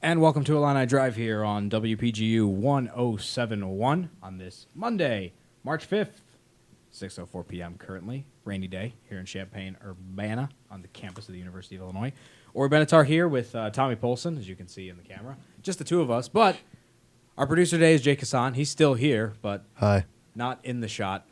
And welcome to Illini Drive here on WPGU 1071 on this Monday, March 5th, 6:04 p.m. currently. Rainy day here in Champaign-Urbana on the campus of the University of Illinois. Ori Benatar here with Tommy Polson, as you can see in the camera. Just the two of us, but our producer today is Jake Hassan. He's still here, but not in the shot,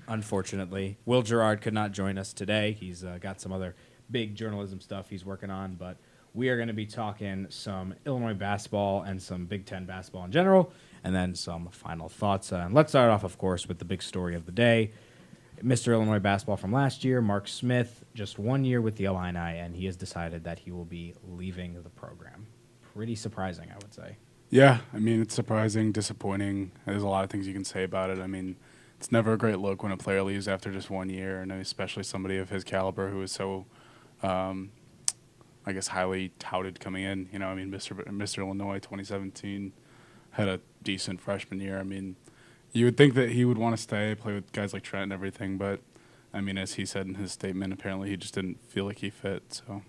unfortunately. Will Gerard could not join us today. He's got some other big journalism stuff he's working on, but we are going to be talking some Illinois basketball and some Big Ten basketball in general, and then some final thoughts. And let's start off, of course, with the big story of the day. Mr. Illinois basketball from last year, Mark Smith, just 1 year with the Illini, and he has decided that he will be leaving the program. Pretty surprising, I would say. Yeah, I mean, it's surprising, disappointing. There's a lot of things you can say about it. I mean, it's never a great look when a player leaves after just 1 year, and especially somebody of his caliber who is so I guess highly touted coming in. You know, I mean, Mr. Illinois 2017 had a decent freshman year. I mean, you would think that he would want to stay, play with guys like Trent and everything, but I mean, as he said in his statement, apparently he just didn't feel like he fit. So,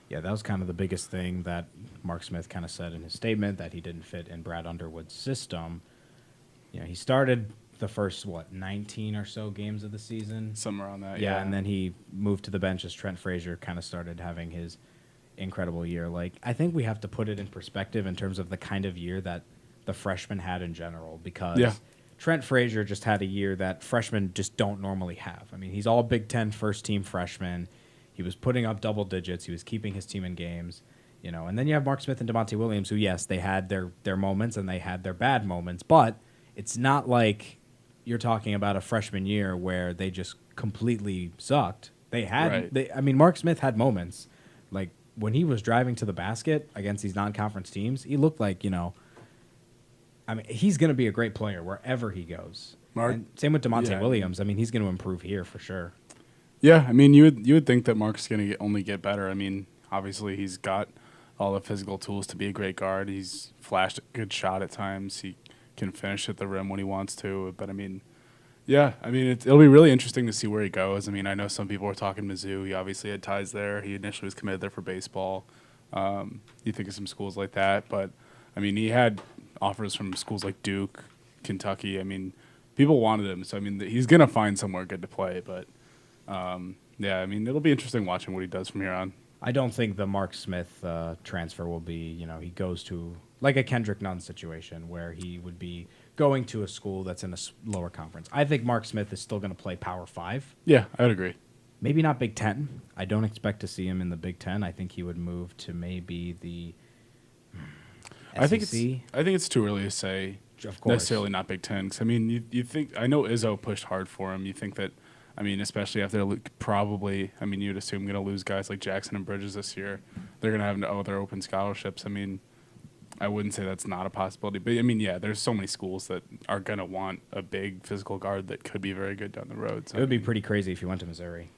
yeah, that was kind of the biggest thing that Mark Smith kind of said in his statement, that he didn't fit in Brad Underwood's system. You know, he started the first 19 or so games of the season, somewhere around that. Yeah, and then he moved to the bench as Trent Frazier kind of started having his incredible year. Like, I think we have to put it in perspective in terms of the kind of year that the freshmen had in general, because Trent Frazier just had a year that freshmen just don't normally have. I mean, he's all Big Ten first-team freshman. He was putting up double digits. He was keeping his team in games, you know. And then you have Mark Smith and DeMonte Williams, who, yes, they had their moments and they had their bad moments, but it's not like you're talking about a freshman year where they just completely sucked. They had, I mean, Mark Smith had moments. Like, when he was driving to the basket against these non-conference teams, he looked like, you know, I mean, he's going to be a great player wherever he goes. And same with DeMonte Williams. I mean, he's going to improve here for sure. Yeah, I mean, you would think that Mark's going to only get better. I mean, obviously he's got all the physical tools to be a great guard. He's flashed a good shot at times. He can finish at the rim when he wants to. But, I mean, yeah, I mean, it'll be really interesting to see where he goes. I mean, I know some people were talking Mizzou. He obviously had ties there. He initially was committed there for baseball. You think of some schools like that. But, I mean, he had offers from schools like Duke, Kentucky. I mean, people wanted him. So, I mean, he's going to find somewhere good to play. But, yeah, I mean, it'll be interesting watching what he does from here on. I don't think the Mark Smith transfer will be, you know, he goes to like a Kendrick Nunn situation where he would be going to a school that's in a lower conference. I think Mark Smith is still going to play Power 5. Yeah, I would agree. Maybe not Big Ten. I don't expect to see him in the Big Ten. I think he would move to maybe the SEC. I think it's too early to say. Of course. Necessarily not Big Ten. 'Cause, I mean, you think, I know Izzo pushed hard for him. You think that, I mean, especially after probably, I mean, you'd assume going to lose guys like Jackson and Bridges this year. They're going to have other open scholarships. I mean, I wouldn't say that's not a possibility. But, I mean, yeah, there's so many schools that are going to want a big physical guard that could be very good down the road. So, it would be pretty crazy if you went to Missouri.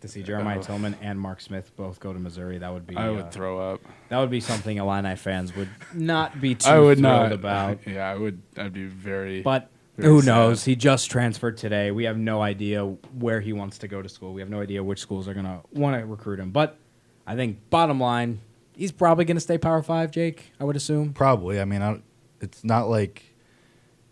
To see Jeremiah Tillman and Mark Smith both go to Missouri, that would be... I would throw up. That would be something Illini fans would not be too thrilled about. Yeah, I'd be very... But very who sad. knows? He just transferred today. We have no idea where he wants to go to school. We have no idea which schools are going to want to recruit him. But I think bottom line, he's probably going to stay Power 5, Jake, I would assume. Probably. I mean, it's not like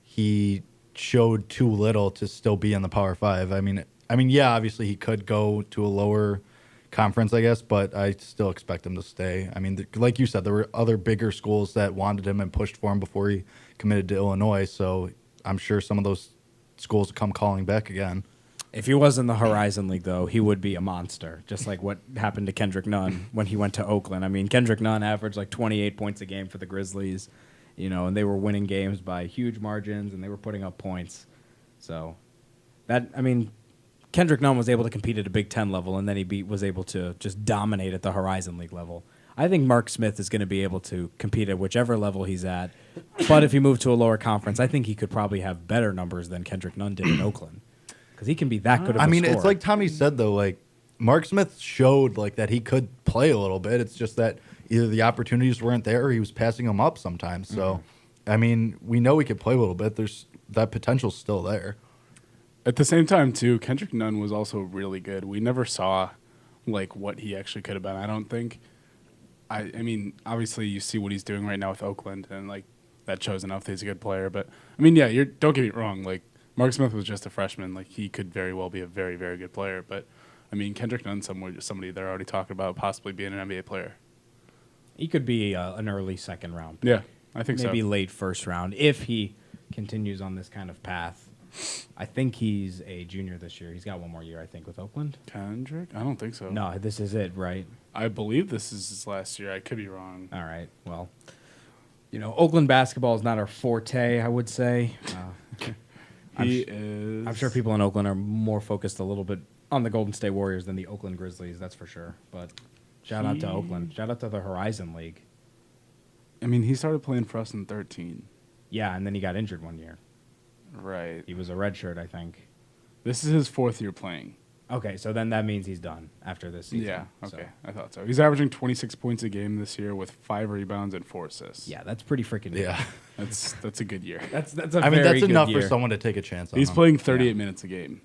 he showed too little to still be in the Power 5. I mean, yeah, obviously he could go to a lower conference, I guess, but I still expect him to stay. I mean, like you said, there were other bigger schools that wanted him and pushed for him before he committed to Illinois, so I'm sure some of those schools will come calling back again. If he was in the Horizon League, though, he would be a monster, just like what happened to Kendrick Nunn when he went to Oakland. I mean, Kendrick Nunn averaged like 28 points a game for the Grizzlies, you know, and they were winning games by huge margins, and they were putting up points. So, Kendrick Nunn was able to compete at a Big Ten level, and then he was able to just dominate at the Horizon League level. I think Mark Smith is going to be able to compete at whichever level he's at. But if he moved to a lower conference, I think he could probably have better numbers than Kendrick Nunn did in Oakland, because he can be that good of a scorer. It's like Tommy said, though, like Mark Smith showed like that he could play a little bit. It's just that either the opportunities weren't there or he was passing them up sometimes. So, I mean, we know he could play a little bit. There's that potential's still there. At the same time, too, Kendrick Nunn was also really good. We never saw, like, what he actually could have been, I don't think. I mean, obviously you see what he's doing right now with Oakland, and like that shows enough that he's a good player. But I mean, yeah, don't get me wrong. Like Mark Smith was just a freshman. Like he could very well be a very, very good player. But I mean, Kendrick Nunn's somebody they're already talking about possibly being an NBA player. He could be an early second round pick. Yeah, I think Maybe so. late first round if he continues on this kind of path. I think he's a junior this year. He's got one more year, I think, with Oakland. Kendrick? I don't think so. No, this is it, right? I believe this is his last year. I could be wrong. All right. Well, Oakland basketball is not our forte, I would say. I'm sure people in Oakland are more focused a little bit on the Golden State Warriors than the Oakland Grizzlies, that's for sure. But shout out to Oakland. Shout out to the Horizon League. I mean, he started playing for us in 13. Yeah, and then he got injured one year. Right. He was a redshirt, I think. This is his 4th year playing. Okay, so then that means he's done after this season. Yeah, okay. So, I thought so. He's averaging 26 points a game this year with 5 rebounds and 4 assists. yeah, that's pretty freaking good. Yeah. That's a good year. That's a I mean, very that's good enough year. for someone to take a chance on He's him. playing 38 minutes a game.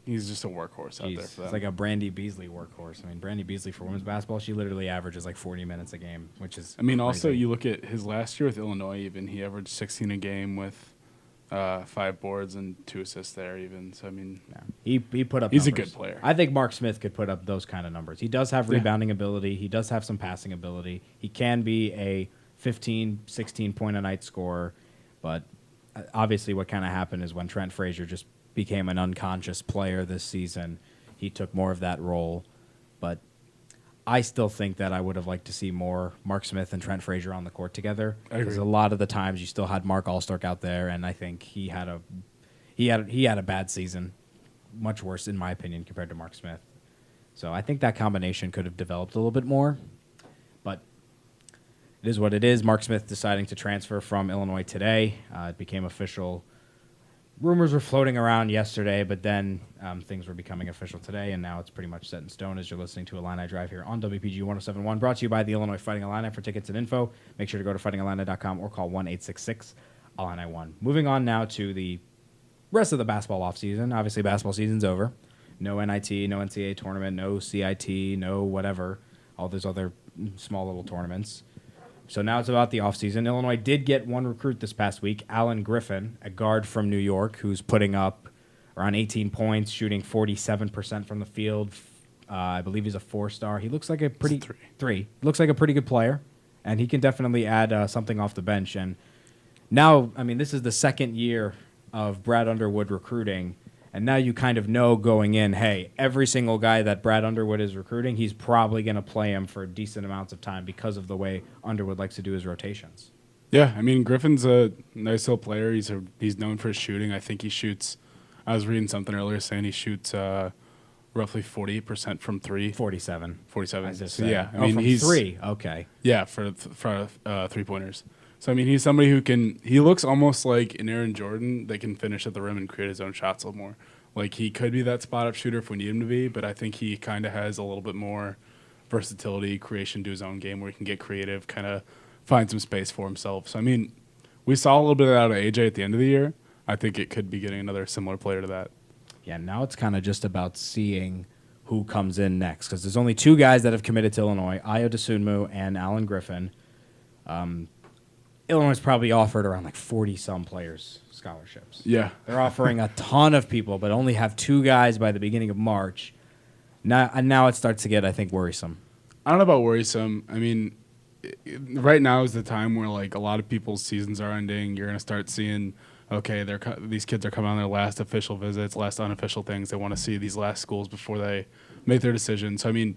He's just a workhorse out Jeez, there for them. it's like a Brandy Beasley workhorse. I mean, Brandy Beasley for women's basketball, she literally averages like 40 minutes a game, which is I mean, also, crazy. you look at his last year with Illinois, even, he averaged 16 a game with 5 boards and 2 assists there, even. So, I mean, Yeah. He put up He's a numbers. good player. I think Mark Smith could put up those kind of numbers. He does have Yeah. rebounding ability. He does have some passing ability. He can be a 15, 16-point-a-night scorer. But obviously what kind of happened is when Trent Frazier just became an unconscious player this season, he took more of that role. But I still think that I would have liked to see more Mark Smith and Trent Frazier on the court together. I agree. Because a lot of the times you still had Mark Allstark out there, and I think he had a bad season, much worse in my opinion compared to Mark Smith. So I think that combination could have developed a little bit more, but it is what it is. Mark Smith deciding to transfer from Illinois today. It became official. Rumors were floating around yesterday, but then things were becoming official today, and now it's pretty much set in stone as you're listening to Illini Drive here on WPGU 107.1, brought to you by the Illinois Fighting Illini. For tickets and info, make sure to go to fightingillini.com or call 1-866-ILLINI1. Moving on now to the rest of the basketball offseason. Obviously, basketball season's over. No NIT, no NCAA tournament, no CIT, no whatever, all those other small little tournaments. So now it's about the offseason. Illinois did get one recruit this past week, Alan Griffin, a guard from New York, who's putting up around 18 points, shooting 47% from the field. I believe he's a 4-star. He looks like a pretty three. Looks like a pretty good player, and he can definitely add something off the bench. And now, I mean, this is the second year of Brad Underwood recruiting. And now you kind of know going in, hey, every single guy that Brad Underwood is recruiting, he's probably going to play him for decent amounts of time because of the way Underwood likes to do his rotations. yeah, I mean, Griffin's a nice little player. He's known for his shooting. I think he shoots, I was reading something earlier saying he shoots roughly 48% from 3. 47. 47. As So, yeah, I mean, from he's 3. Okay. Yeah, for 3-pointers. So, I mean, he's somebody who he looks almost like an Aaron Jordan that can finish at the rim and create his own shots a little more. Like, he could be that spot-up shooter if we need him to be, but I think he kind of has a little bit more versatility, creation to his own game where he can get creative, kind of find some space for himself. So, I mean, we saw a little bit of that out of AJ at the end of the year. I think it could be getting another similar player to that. Yeah, now it's kind of just about seeing who comes in next because there's only 2 guys that have committed to Illinois, Ayo Dosunmu and Alan Griffin. Illinois probably offered around like 40-some players scholarships. Yeah. They're offering a ton of people, but only have 2 guys by the beginning of March. Now it starts to get, I think, worrisome. I don't know about worrisome. I mean, right now is the time where like a lot of people's seasons are ending. You're going to start seeing, okay, these kids are coming on their last official visits, last unofficial things. They want to see these last schools before they make their decision. So, I mean,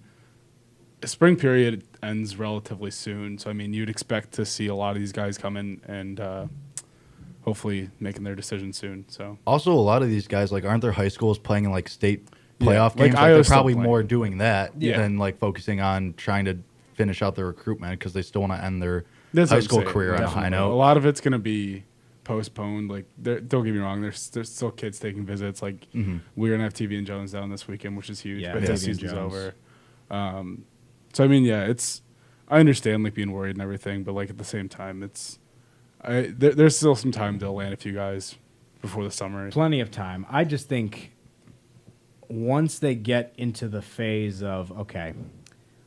spring period ends relatively soon. So, I mean, you'd expect to see a lot of these guys come in and hopefully making their decision soon. So Also, a lot of these guys, like, aren't their high schools playing in like state Yeah, playoff like games? Like, Io's they're still probably playing. more doing that Yeah. than like focusing on trying to finish out their recruitment because they still want to end their That's high what I'm school saying. career on a high Definitely. note. A lot of it's going to be postponed. Like, don't get me wrong. There's still kids taking visits. Like, we're going to have TV and Jones down this weekend, which is huge. Yeah, but TV this and season's Jones. over. So, I mean, yeah, I understand, like, being worried and everything. But, like, at the same time, there's still some time to land a few guys before the summer. Plenty of time. I just think once they get into the phase of, okay,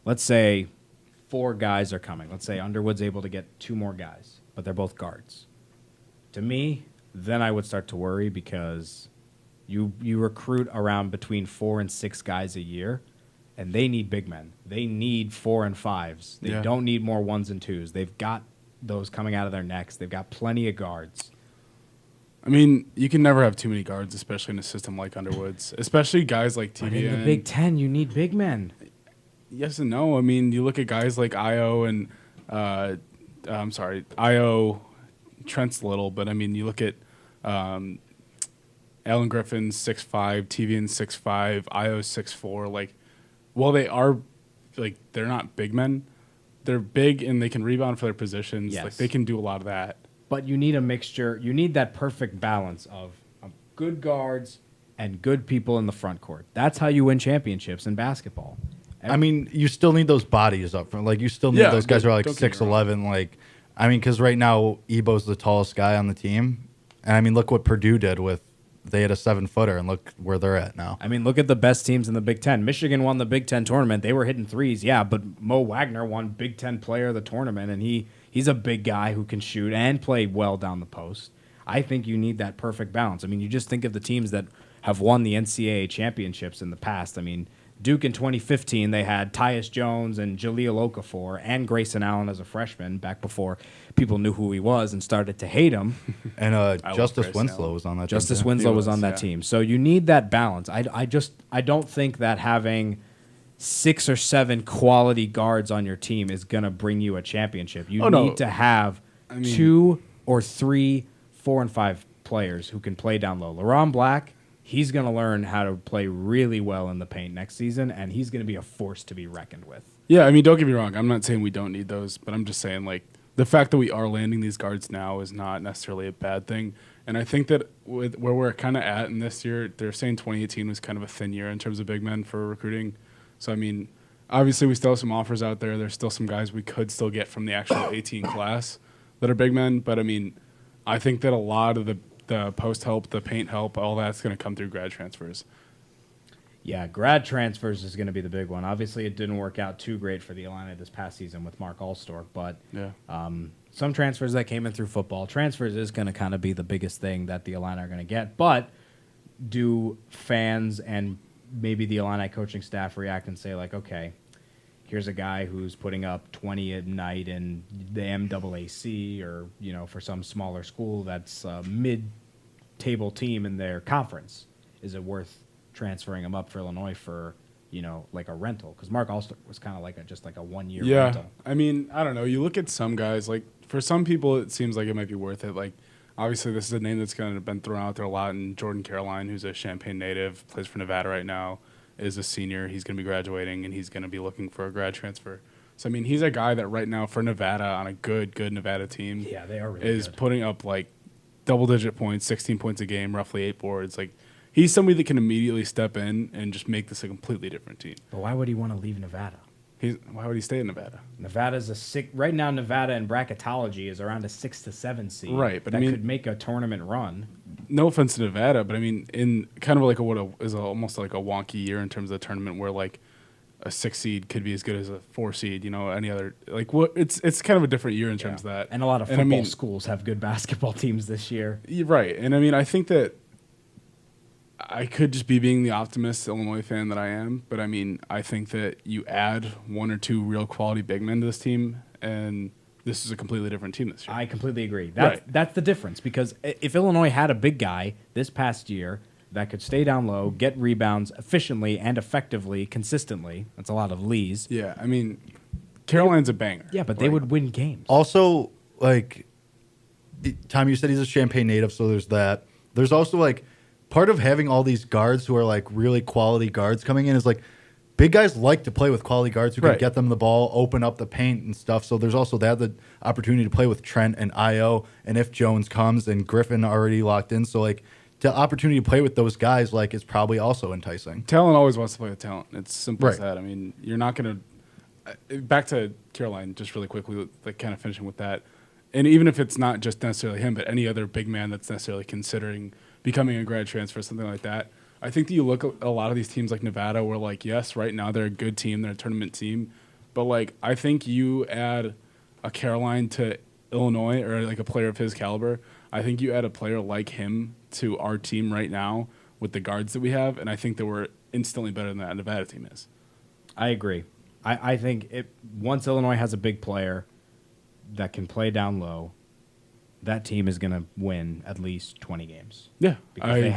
let's say 4 guys are coming. Let's say Underwood's able to get 2 more guys, but they're both guards. To me, then I would start to worry because you recruit around between 4 and 6 guys a year, and they need big men. They need 4 and 5s. They don't need more 1s and 2s. They've got those coming out of their necks. They've got plenty of guards. I mean, you can never have too many guards, especially in a system like Underwood's, especially guys like TVN. But in the Big Ten, you need big men. Yes and no. I mean, you look at guys like Io and Io, Trent's little, but I mean, you look at Alan Griffin's 6'5", TVN's 6'5", Io's 6'4". Like, while they are, like, they're not big men, they're big and they can rebound for their positions. Yes. Like, they can do a lot of that. But you need a mixture. You need that perfect balance of good guards and good people in the front court. That's how you win championships in basketball. I mean, you still need those bodies up front. Like, you still need those guys who are like 6'11". Like, I mean, because right now, Ebo's the tallest guy on the team. And I mean, look what Purdue did with, they had a 7-footer, and look where they're at now. I mean, look at the best teams in the Big Ten. Michigan won the Big Ten tournament. They were hitting threes, yeah, but Mo Wagner won Big Ten Player of the Tournament, and he's a big guy who can shoot and play well down the post. I think you need that perfect balance. I mean, you just think of the teams that have won the NCAA championships in the past. I mean, Duke in 2015, they had Tyus Jones and Jahlil Okafor and Grayson Allen as a freshman back before people knew who he was and started to hate him. And Justice Winslow was on that team. Justice Winslow was on that team. So you need that balance. I don't think that having 6 or 7 quality guards on your team is going to bring you a championship. You need to have 2 or 3 4 and 5 players who can play down low. LaRon Black, he's going to learn how to play really well in the paint next season, and he's going to be a force to be reckoned with. Yeah, I mean, don't get me wrong. I'm not saying we don't need those, but I'm just saying, like, the fact that we are landing these guards now is not necessarily a bad thing. And I think that with where we're kind of at in this year, they're saying 2018 was kind of a thin year in terms of big men for recruiting. So, I mean, obviously we still have some offers out there. There's still some guys we could still get from the actual 18 class that are big men. But, I mean, I think that a lot of the post help, the paint help, all that's going to come through grad transfers. Yeah, grad transfers is going to be the big one. Obviously, it didn't work out too great for the Illini this past season with Mark Allstork, but some transfers that came in through football. Transfers is going to kind of be the biggest thing that the Illini are going to get. But do fans and maybe the Illini coaching staff react and say, like, okay, here's a guy who's putting up 20 a night in the MAAC or, you know, for some smaller school that's a mid-table team in their conference. Is it worth transferring him up for Illinois for, you know, like a rental? Because Mark Allstork was kind of like just like a 1-year rental. I mean, I don't know. You look at some guys, like, for some people it seems like it might be worth it. Like, obviously this is a name that's kind of been thrown out there a lot, and Jordan Caroline, who's a Champaign native, plays for Nevada right now, is a senior. He's going to be graduating, and he's going to be looking for a grad transfer. So, I mean, he's a guy that right now for Nevada on a good Nevada team they are really is good. putting up, like, double-digit points, 16 points a game, roughly 8 boards. Like, he's somebody that can immediately step in and just make this a completely different team. But why would he want to leave Nevada? Why would he stay in Nevada? Nevada's right now. Nevada in bracketology is around a 6 to 7 seed. Right, but that I mean, could make a tournament run. No offense to Nevada, but I mean, in kind of like almost like a wonky year in terms of the tournament, where like a 6 seed could be as good as a 4 seed. You know, any other it's kind of a different year in terms of that. And a lot of football schools have good basketball teams this year. Right, and I mean, I think that I could just be being the optimist Illinois fan that I am, but I mean, I think that you add 1 or 2 real quality big men to this team, and this is a completely different team this year. I completely agree. That's the difference, because if Illinois had a big guy this past year that could stay down low, get rebounds efficiently and effectively, consistently, that's a lot of Lees. Yeah, I mean, Caroline's a banger. Yeah, but they would win games. Also, like, Tom, you said he's a Champaign native, so there's that. There's also, like, part of having all these guards who are, like, really quality guards coming in is, like, big guys like to play with quality guards who can get them the ball, open up the paint and stuff. So there's also the opportunity to play with Trent and Io, and if Jones comes and Griffin already locked in. So, like, the opportunity to play with those guys, like, is probably also enticing. Talent always wants to play with talent. It's simple as that. I mean, you're not going to back to Caroline just really quickly, like, kind of finishing with that. And even if it's not just necessarily him, but any other big man that's necessarily considering becoming a grad transfer, something like that, I think that you look at a lot of these teams like Nevada where, like, yes, right now they're a good team, they're a tournament team, but like I think you add a Caroline to Illinois or like a player of his caliber. I think you add a player like him to our team right now with the guards that we have, and I think that we're instantly better than that Nevada team is. I agree. I think once Illinois has a big player that can play down low, that team is going to win at least 20 games. Yeah, Because they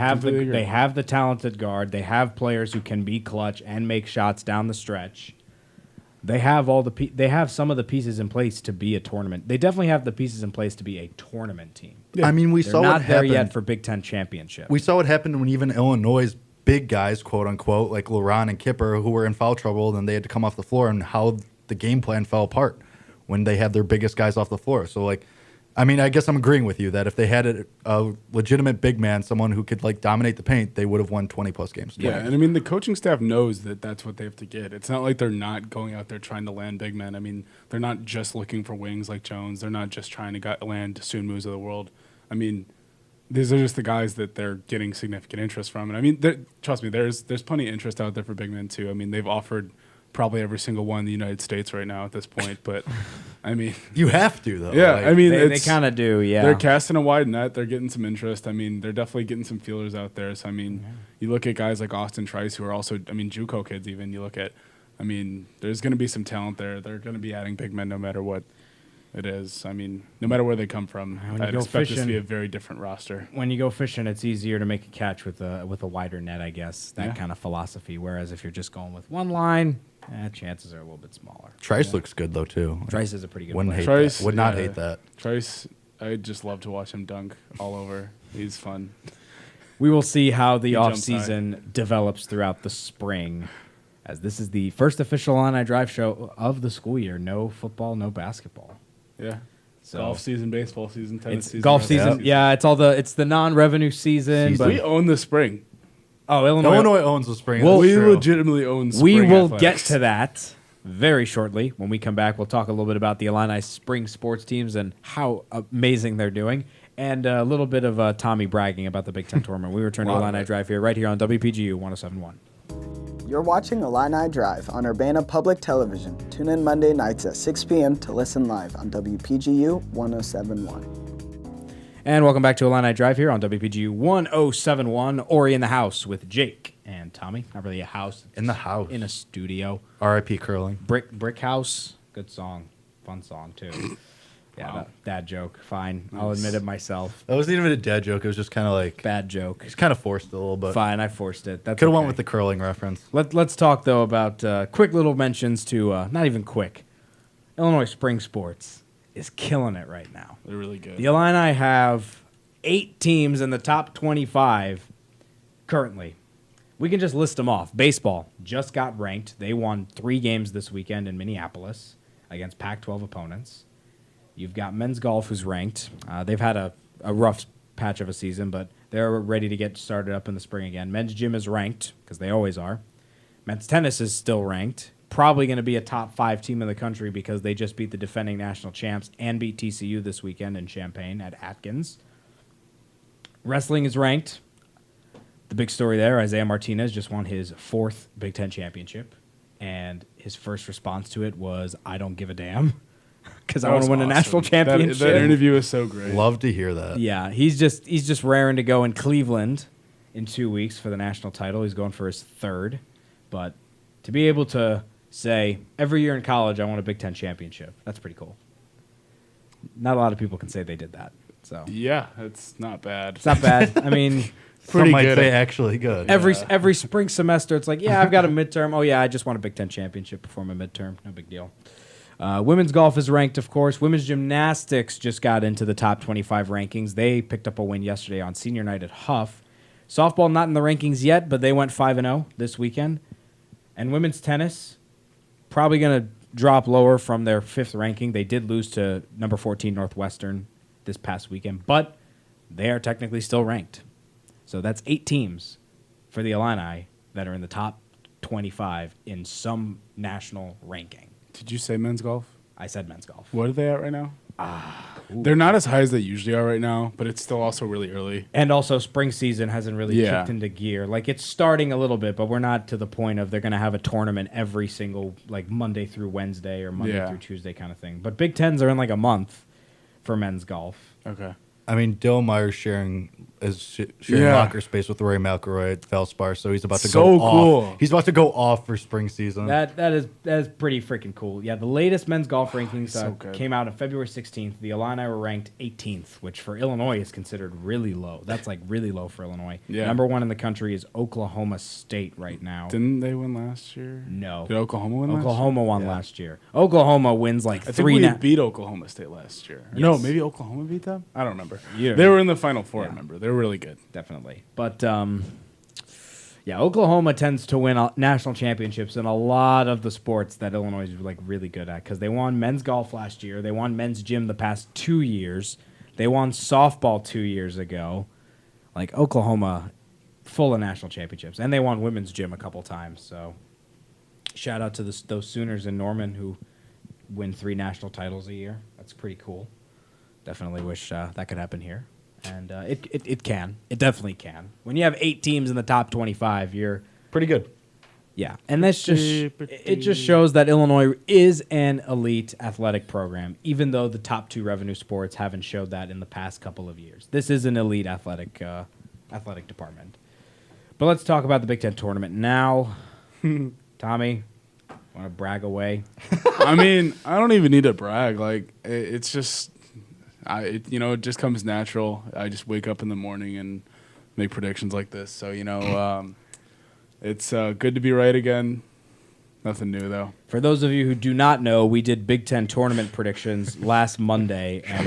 have the talented guard. They have players who can be clutch and make shots down the stretch. They have they have some of the pieces in place to be a tournament. They definitely have the pieces in place to be a tournament team. I mean, we They're saw not what there happened. yet for Big Ten championship. We saw what happened when even Illinois' big guys, quote unquote, like LeBron and Kipper, who were in foul trouble, and they had to come off the floor, and how the game plan fell apart when they had their biggest guys off the floor. So, like, I mean, I guess I'm agreeing with you that if they had a legitimate big man, someone who could like dominate the paint, they would have won 20-plus games. Yeah, and I mean, the coaching staff knows that that's what they have to get. It's not like they're not going out there trying to land big men. I mean, they're not just looking for wings like Jones. They're not just trying to land Soon Moves of the world. I mean, these are just the guys that they're getting significant interest from. And I mean, trust me, there's plenty of interest out there for big men too. I mean, they've offered probably every single one in the United States right now at this point. But I mean, You have to, though. yeah, Like, I mean, they kind of do, yeah. they're casting a wide net. They're getting some interest. I mean, they're definitely getting some feelers out there. So, I mean, you look at guys like Austin Trice, who are also, I mean, JUCO kids even. You look at, I mean, there's going to be some talent there. They're going to be adding big men no matter what it is. I mean, no matter where they come from, When you I'd go expect this to fishing- be a very different roster. When you go fishing, it's easier to make a catch with a wider net, I guess. That Yeah. kind of philosophy. Whereas if you're just going with one line, chances are a little bit smaller. Trice looks good, though, too. Trice is a pretty good Wouldn't player. hate Trice, that. Would not yeah. hate that. Trice, I just love to watch him dunk all over. He's fun. We will see how the jumps offseason develops throughout the spring, as this is the first official Illini Drive show of the school year. No football, no basketball. Yeah. So Golf season, baseball season, tennis it's season. golf wrestling season. Yeah, it's the non-revenue season. Season. But We own the spring. Illinois owns the spring. Well, that's We true. legitimately own spring. we will athletics. get to that very shortly. When we come back, we'll talk a little bit about the Illini spring sports teams and how amazing they're doing, and a little bit of Tommy bragging about the Big Ten tournament. We return to Lot of Illini it. Drive here, right here on WPGU 107.1. You're watching Illini Drive on Urbana Public Television. Tune in Monday nights at 6 p.m. to listen live on WPGU 107.1. And welcome back to Illini Drive here on WPGU 107.1. Ori in the house with Jake and Tommy. Not really a house. In the house. In a studio. R.I.P. curling. Brick House. Good song. Fun song, too. Yeah, Wow. dad joke. Fine. I'll admit it myself. That wasn't even a dad joke. It was just kind of like, Bad joke. it's kind of forced a little bit. Fine, I forced it. That's Could have okay. went with the curling reference. Let's talk, though, about quick little mentions to, not even quick, Illinois spring sports is killing it right now. They're really good. The Illini have 8 teams in the top 25 currently. We can just list them off. Baseball just got ranked. They won 3 games this weekend in Minneapolis against Pac-12 opponents. You've got men's golf who's ranked. They've had a rough patch of a season, but they're ready to get started up in the spring again. Men's gym is ranked, because they always are. Men's tennis is still ranked. Probably going to be a top 5 team in the country because they just beat the defending national champs and beat TCU this weekend in Champaign at Atkins. Wrestling is ranked. The big story there, Isaiah Martinez just won his 4th Big Ten championship, and his first response to it was, "I don't give a damn," because I That want to was win a awesome. national championship. That interview is so great. Love to hear that. Yeah, he's just raring to go in Cleveland in 2 weeks for the national title. He's going for his 3rd, but to be able to say every year in college I want a Big Ten championship, that's pretty cool. Not a lot of people can say they did that, so Yeah, it's not bad. it's not bad. I mean, Some Pretty might good say at- actually good. every spring semester it's like, yeah, I've got a midterm. Oh yeah, I just want a Big Ten championship before my midterm. No big deal. Women's golf is ranked, of course. Women's gymnastics just got into the top 25 rankings. They picked up a win yesterday on senior night at Huff. Softball not in the rankings yet, but they went 5-0 this weekend. And women's tennis, probably going to drop lower from their 5th ranking. They did lose to number 14 Northwestern this past weekend, but they are technically still ranked. So that's 8 teams for the Illini that are in the top 25 in some national ranking. Did you say men's golf? I said men's golf. What are they at right now? They're not as high as they usually are right now, but it's still also really early. And also, spring season hasn't really kicked into gear. Like, it's starting a little bit, but we're not to the point of they're going to have a tournament every single, like, Monday through Wednesday or Monday through Tuesday kind of thing. But Big Tens are in, like, a month for men's golf. Okay. I mean, Dylan Meyer's sharing locker space with Rory McIlroy at Valspar, so he's about to go off. He's about to go off for spring season. That is pretty freaking cool. Yeah, the latest men's golf rankings came out on February 16th. The Illini were ranked 18th, which for Illinois is considered really low. That's like really low for Illinois. Yeah. Number 1 in the country is Oklahoma State right now. Didn't they win last year? No. Did Oklahoma win last year? Oklahoma won last year. Oklahoma wins like I three. think we beat Oklahoma State last year. Yes. No, maybe Oklahoma beat them? I don't remember. Yeah. They were in the Final Four, I remember. They were really good. Definitely. But, Oklahoma tends to win national championships in a lot of the sports that Illinois is like really good at because they won men's golf last year. They won men's gym the past 2 years. They won softball 2 years ago. Like, Oklahoma, full of national championships. And they won women's gym a couple times. So, shout out to those Sooners in Norman who win 3 national titles a year. That's pretty cool. Definitely wish that could happen here. And it can. It definitely can. When you have 8 teams in the top 25, you're pretty good. Yeah, and that's it just shows that Illinois is an elite athletic program, even though the top 2 revenue sports haven't showed that in the past couple of years. This is an elite athletic department. But let's talk about the Big Ten tournament now. Tommy, want to brag away? I mean, I don't even need to brag. Like, it's just... it just comes natural. I just wake up in the morning and make predictions like this. So, it's good to be right again. Nothing new, though. For those of you who do not know, we did Big Ten tournament predictions last Monday, and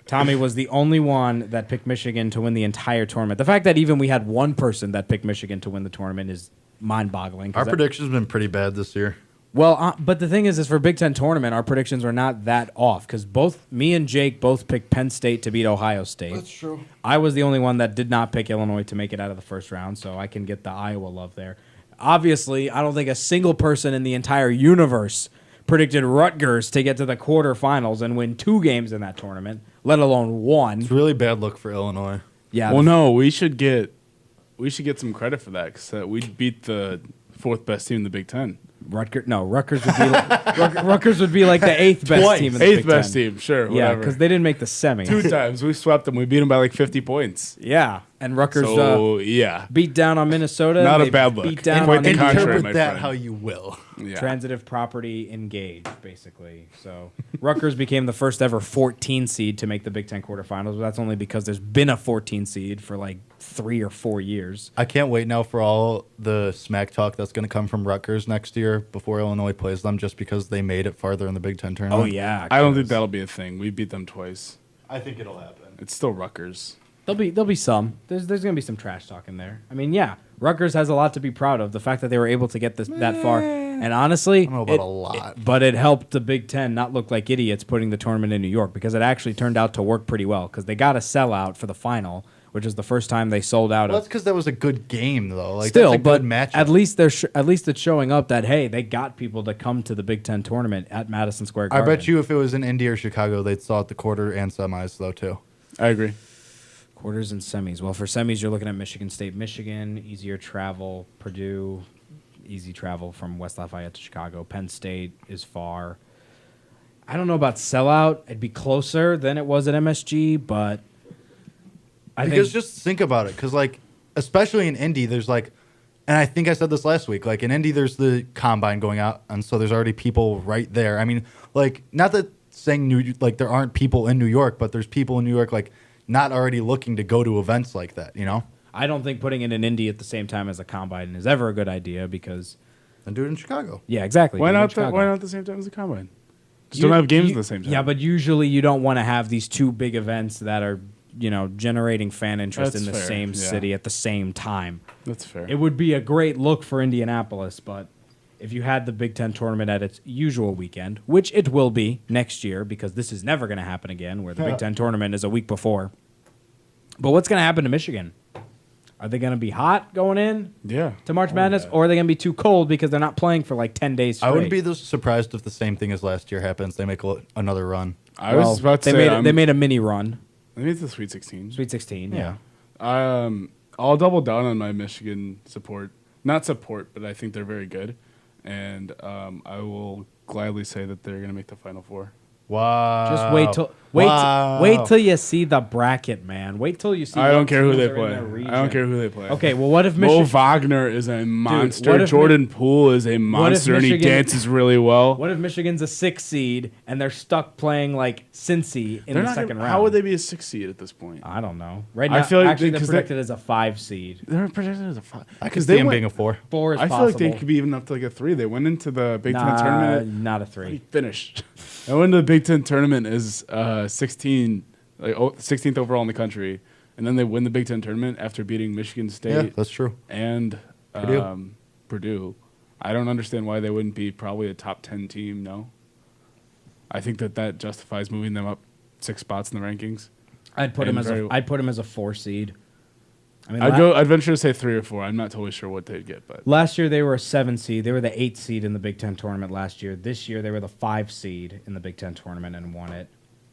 Tommy was the only one that picked Michigan to win the entire tournament. The fact that even we had one person that picked Michigan to win the tournament is mind-boggling. Our predictions have been pretty bad this year. Well, but the thing is for Big Ten tournament, our predictions were not that off because both me and Jake both picked Penn State to beat Ohio State. That's true. I was the only one that did not pick Illinois to make it out of the first round, so I can get the Iowa love there. Obviously, I don't think a single person in the entire universe predicted Rutgers to get to the quarterfinals and win 2 games in that tournament, let alone 1. It's really bad look for Illinois. Yeah. Well, no, we should get some credit for that because we beat the 4th best team in the Big Ten. Rutgers would be like, Rutgers would be like the 8th best team in the Big Ten. 8th best team, sure, Yeah, whatever. because they didn't make the semi. 2 times we swept them. We beat them by like 50 points. Yeah, and Rutgers beat down on Minnesota. Not a bad look. Beat down Quite on the contrary, Interpret my that friend. how you will. Yeah. Transitive property engaged, basically. So Rutgers became the first ever 14 seed to make the Big Ten quarterfinals. But that's only because there's been a 14 seed for like 3 or 4 years. I can't wait now for all the smack talk that's going to come from Rutgers next year before Illinois plays them just because they made it farther in the Big Ten tournament. Oh, yeah. I don't think that'll be a thing. We beat them twice. I think it'll happen. It's still Rutgers. There'll be some. There's going to be some trash talk in there. I mean, yeah, Rutgers has a lot to be proud of. The fact that they were able to get that far. And honestly, I don't know about a lot. But it helped the Big Ten not look like idiots putting the tournament in New York because it actually turned out to work pretty well because they got a sellout for the final, which is the first time they sold out. Well, that's because that was a good game, though. Like, still, that's a but good matchup. at least it's showing up that hey, they got people to come to the Big Ten tournament at Madison Square I Garden. bet you if it was in Indy or Chicago, they'd saw it the quarter and semis, though, too. I agree. Quarters and semis. Well, for semis, you're looking at Michigan State, Michigan, easier travel. Purdue, easy travel from West Lafayette to Chicago. Penn State is far. I don't know about sellout. It'd be closer than it was at MSG, but just think about it, because like especially in Indy, there's like, and I think I said this last week, like in Indy, there's the combine going out, and so there's already people right there. I mean, like not that saying like there aren't people in New York, but there's people in New York like not already looking to go to events like that, you know? I don't think putting it in Indy at the same time as a combine is ever a good idea because. And do it in Chicago. Yeah, exactly. Why not at the same time as the combine? Just don't have games at the same time. Yeah, but usually you don't want to have these 2 big events that are, generating fan interest in the same city at the same time. That's fair. It would be a great look for Indianapolis, but if you had the Big Ten tournament at its usual weekend, which it will be next year because this is never going to happen again where the Big Ten tournament is a week before. But what's going to happen to Michigan? Are they going to be hot going in Yeah. to March Madness, or are they going to be too cold because they're not playing for like 10 days straight? I wouldn't be this surprised if the same thing as last year happens. They make another run. I was about to say they made a mini run. maybe it's the Sweet 16. Sweet 16, yeah. I'll double down on my Michigan support. Not support, but I think they're very good, and I will gladly say that they're going to make the Final Four. Wow. Just wait till you see the bracket, man. Wait till you see. I don't care who teams they are in play. their region. I don't care who they play. Okay, well, what if Mo Michigan? Wagner is a monster. what if Jordan Poole is a monster, and he Michigan- dances really well. What if Michigan's a 6 seed and they're stuck playing like Cincy in They're the not second gonna- round? How would they be a 6 seed at this point? I don't know. Right I now, feel like actually, they're 'cause projected as a 5 seed. They're projected as a 5. I could see him being a 4. 4 is I feel possible. like they could be even up to like a 3. They went into the Big Ten Nah, tournament. not a They 3. finished. I went to the Big Ten tournament as 16th overall in the country, and then they win the Big Ten tournament after beating Michigan Yeah, State that's true. and Purdue. I don't understand why they wouldn't be probably a top 10 team. No, I think that justifies moving them up 6 spots in the rankings. I'd put him And I'd put him as a 4 seed. I mean, I'd venture to say 3 or 4. I'm not totally sure what they'd get, but last year they were a 7 seed. They were the 8 seed in the Big Ten tournament last year. This year they were the 5 seed in the Big Ten tournament and won it.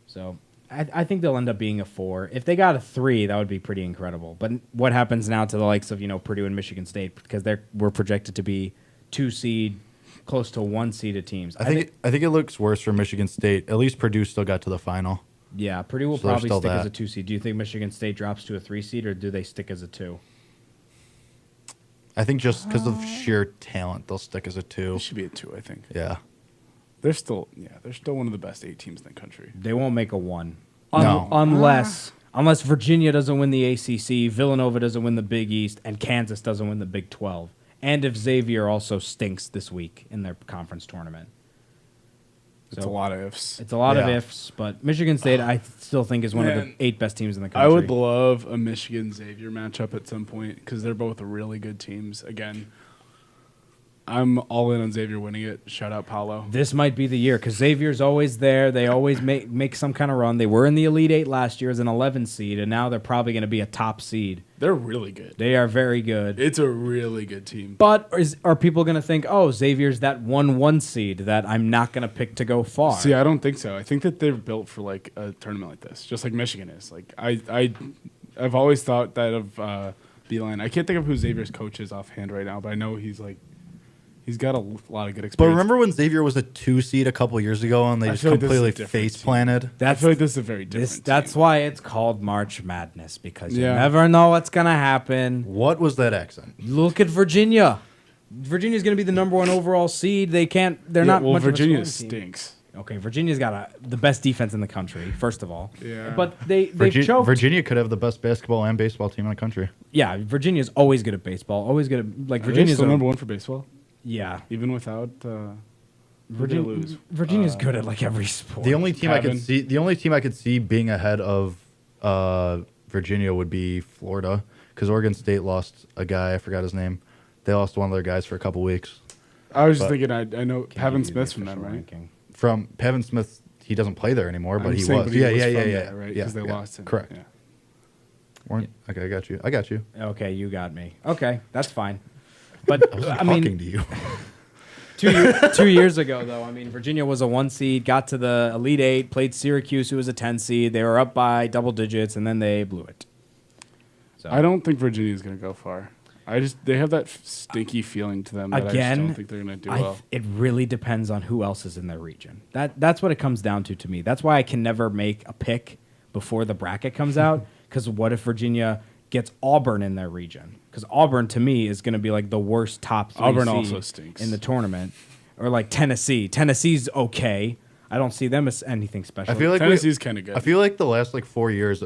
So I think they'll end up being a 4. If they got a 3, that would be pretty incredible. But what happens now to the likes of Purdue and Michigan State, because we're projected to be 2 seed, close to 1 seeded teams. I think it looks worse for Michigan State. At least Purdue still got to the final. Yeah, Purdue will So there's probably still stick as that. a 2 seed. Do you think Michigan State drops to a 3 seed, or do they stick as a 2? I think just because of sheer talent, they'll stick as a 2. it should be a 2. I think Yeah. they're still one of the best 8 teams in the country. They won't make a 1. No. Unless Virginia doesn't win the ACC, Villanova doesn't win the Big East, and Kansas doesn't win the Big 12. And if Xavier also stinks this week in their conference tournament. It's a lot of ifs. It's a lot of Yeah. ifs, but Michigan State, I still think, is one of the Man, 8 best teams in the country. I would love a Michigan Xavier matchup at some point because they're both really good teams. Again, I'm all in on Xavier winning it. Shout out Paolo. This might be the year because Xavier's always there. They always make some kind of run. They were in the Elite 8 last year as an 11 seed, and now they're probably going to be a top seed. They're really good. They are very good. It's a really good team. But are people going to think, oh, Xavier's that 1 seed that I'm not going to pick to go far? See, I don't think so. I think that they're built for like a tournament like this, just like Michigan is. Like I've always thought that of Beeline. I can't think of who Xavier's coach is offhand right now, but I know he's got a lot of good experience. But remember when Xavier was a 2 seed a couple years ago and they I just feel like this is a completely different face team. planted? I feel like this is a very different That's team. why it's called March Madness, because you Yeah. never know what's going to happen. What was that accent? Look at Virginia. Virginia's going to be the number 1 overall seed. They're not Well, much Virginia of a scoring team. stinks. Okay, Virginia's got the best defense in the country, first of all. Yeah. But they've choked. Virginia could have the best basketball and baseball team in the country. Yeah, Virginia's always good at baseball. Always good at Are they Virginia's still number 1 for baseball, Yeah, even without lose. Virginia's good at like every sport. The only team Kevin. I could see being ahead of Virginia would be Florida, because Oregon State lost a guy. I forgot his name. They lost one of their guys for a couple weeks. I was just But- thinking. I know Can't Pavin give you the Smith's from them, official right? ranking. From Pavin Smith, he doesn't play there anymore, but I'm he saying, was. but he Yeah, was yeah, from yeah, there, yeah. right? Yeah, Because they yeah. lost him. Correct. Yeah. Okay, I got you. Okay, you got me. Okay, that's fine. But I Talking mean, to you. 2 years ago, though, I mean, Virginia was a 1 seed, got to the Elite 8, played Syracuse, who was a 10 seed. They were up by double digits, and then they blew it. So I don't think Virginia's going to go far. They have that stinky feeling to them that I just Again, don't think they're going to do well. it really depends on who else is in their region. That's what it comes down to me. That's why I can never make a pick before the bracket comes out, because what if Virginia gets Auburn in their region? Because Auburn, to me, is going to be like the worst top 3 Auburn seed also stinks. in the tournament. Or like Tennessee. Tennessee's okay. I don't see them as anything special. I feel like Tennessee's kind of good. I feel like the last 4 years,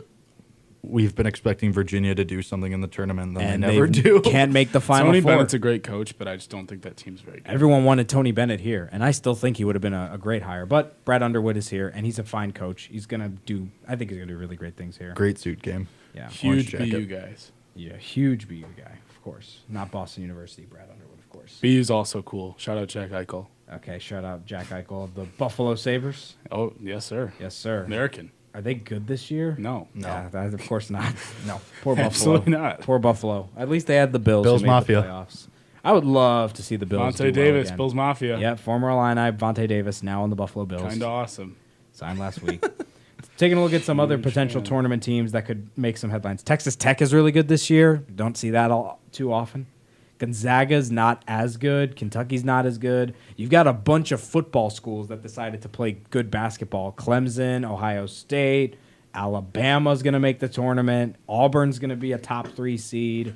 we've been expecting Virginia to do something in the tournament, and they never do. Can't make the Final Tony Four. Bennett's a great coach, but I just don't think that team's very good. Everyone wanted Tony Bennett here, and I still think he would have been a great hire. But Brad Underwood is here, and he's a fine coach. I think he's going to do really great things here. Great suit game. Yeah. Huge jacket. BU guys. Yeah, huge BU guy, of course. Not Boston University, Brad Underwood, of course. BU's also cool. Shout out Jack Eichel. Okay, shout out Jack Eichel, the Buffalo Sabres. Oh, yes, sir. Yes, sir. American. Are they good this year? No. Yeah, of course not. No. Poor Buffalo. Absolutely not. Poor Buffalo. At least they had the Bills. Bills who made Mafia. The playoffs. I would love to see the Bills. Vontae do well Davis, again. Bills Mafia. Yeah, former Illini, Vontae Davis, now on the Buffalo Bills. Kind of awesome. Signed last week. Taking a look at some other potential tournament teams that could make some headlines. Texas Tech is really good this year. Don't see that all too often. Gonzaga's not as good. Kentucky's not as good. You've got a bunch of football schools that decided to play good basketball. Clemson, Ohio State, Alabama's going to make the tournament. Auburn's going to be a top 3 seed.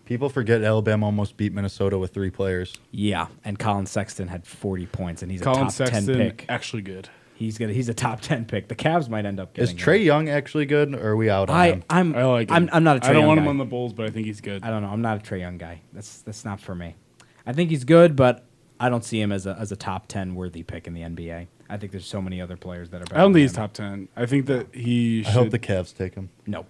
People forget Alabama almost beat Minnesota with 3 players. Yeah, and Colin Sexton had 40 points, and he's a Colin top Sexton, 10 pick. actually good. He's a top 10 pick. The Cavs might end up Is getting Trey him. Young actually good, or are we out on him? I'm I like him. I'm not a Trey I don't Young want guy. him on the Bulls, but I think he's good. I don't know. I'm not a Trey Young guy. That's not for me. I think he's good, but I don't see him as a top 10 worthy pick in the NBA. I think there's so many other players that are better. I don't think than he's him. top 10. I think that he should. I hope the Cavs take him. Nope.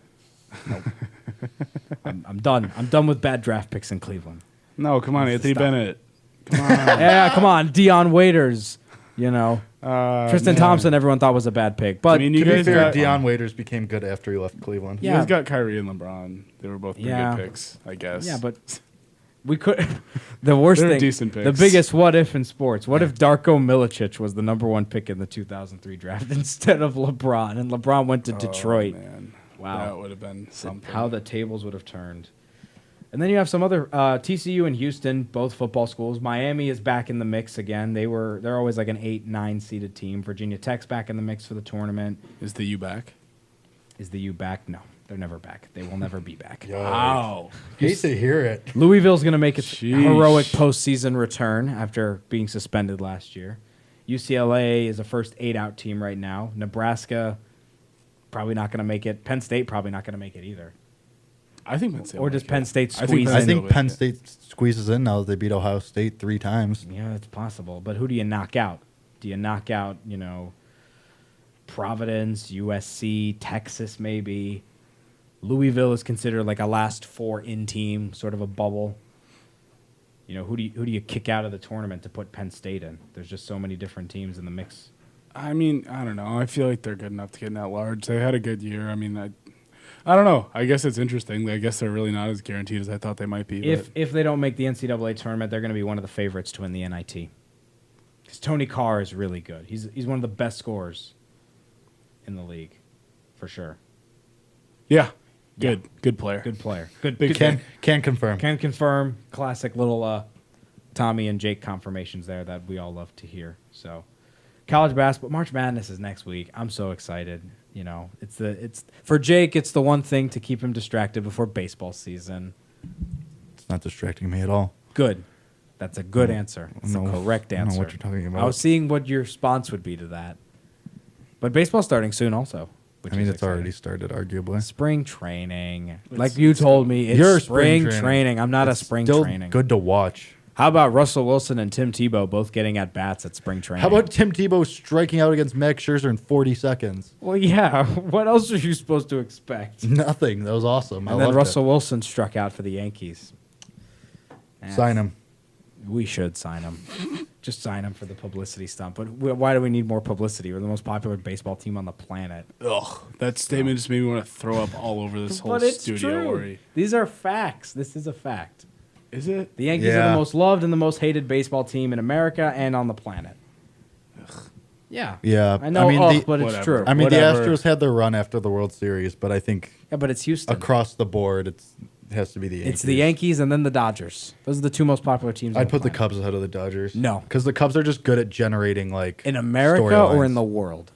I'm done. I'm done with bad draft picks in Cleveland. No, come on, Anthony Stop. Bennett. Come on. Yeah, come on, Deion Waiters. You know, Tristan man. Thompson. Everyone thought was a bad pick, but I mean, you To be guys fair, got Deion Waiters became good after he left Cleveland. You Yeah. guys got Kyrie and LeBron. They were both pretty Yeah. good picks, I guess. yeah, but we could. The worst They're thing, decent the picks. biggest what if in sports. What if Darko Milicic was the number 1 pick in the 2003 draft instead of LeBron, and LeBron went to Detroit? Man. Wow. That would have been something. How the tables would have turned. And then you have some other TCU and Houston, both football schools. Miami is back in the mix again. They're always like an 8-9 seeded team. Virginia Tech's back in the mix for the tournament. Is the U back? Is the U back? No, they're never back. They will never be back. Wow. Hate to hear it. Louisville's going to make its Sheesh. heroic postseason return after being suspended last year. UCLA is a first 8-out team right now. Nebraska probably not going to make it. Penn State probably not going to make it either. I think Penn State. Or will does make Penn it. State I think squeeze Penn I in? State think will Penn make it. State squeezes in now that they beat Ohio State 3 times. Yeah, it's possible. But who do you knock out? Do you knock out, Providence, USC, Texas maybe? Louisville is considered like a last 4 in team, sort of a bubble. Who do you kick out of the tournament to put Penn State in? There's just so many different teams in the mix. I mean, I don't know. I feel like they're good enough to get in that large. They had a good year. I mean, I don't know. I guess it's interesting. I guess they're really not as guaranteed as I thought they might be. If they don't make the NCAA tournament, they're going to be one of the favorites to win the NIT. Because Tony Carr is really good. He's one of the best scorers in the league, for sure. yeah, good player. Good player. Good. Can confirm. Can confirm. Classic little Tommy and Jake confirmations there that we all love to hear. So, college basketball, March Madness is next week. I'm so excited. It's for Jake. It's the one thing to keep him distracted before baseball season. It's not distracting me at all. Good. That's a good answer. It's No, a correct I don't know answer. what you're talking about. I was seeing what your response would be to that. But baseball's starting soon, also. Which I mean, is it's already exciting. started, arguably. Spring training. Like you told me, it's You're spring training. I'm not It's a spring still training. good to watch. How about Russell Wilson and Tim Tebow both getting at bats at spring training? How about Tim Tebow striking out against Max Scherzer in 40 seconds? Well, yeah. What else are you supposed to expect? Nothing. That was awesome. And then Russell Wilson struck out for the Yankees. Sign him. We should sign him. Just sign him for the publicity stunt. But why do we need more publicity? We're the most popular baseball team on the planet. Ugh, that statement just made me want to throw up all over this whole But it's studio. true. Worry. These are facts. This is a fact. Is it? The Yankees are Yeah. the most loved and the most hated baseball team in America and on the planet. Yeah. Yeah. I know, but it's whatever. true. I mean, Whatever. the Astros had their run after the World Series, but I think Yeah, but it's Houston. across the board, it has to be the Yankees. It's the Yankees and then the Dodgers. Those are the 2 most popular teams. on I'd put the planet. Cubs ahead of the Dodgers. No. Because the Cubs are just good at generating, like, In America or in the world?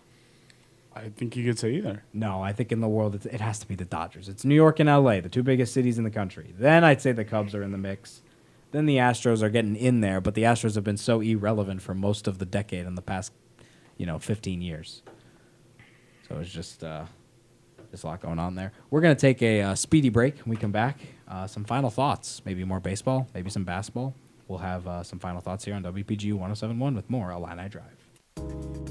I think you could say either. No, I think in the world it has to be the Dodgers. It's New York and LA, the 2 biggest cities in the country. Then I'd say the Cubs are in the mix. Then the Astros are getting in there, but the Astros have been so irrelevant for most of the decade in the past, 15 years. So it's just there's a lot going on there. We're going to take a speedy break. When we come back, some final thoughts. Maybe more baseball, maybe some basketball. We'll have some final thoughts here on WPGU 107.1 with more Illini Drive.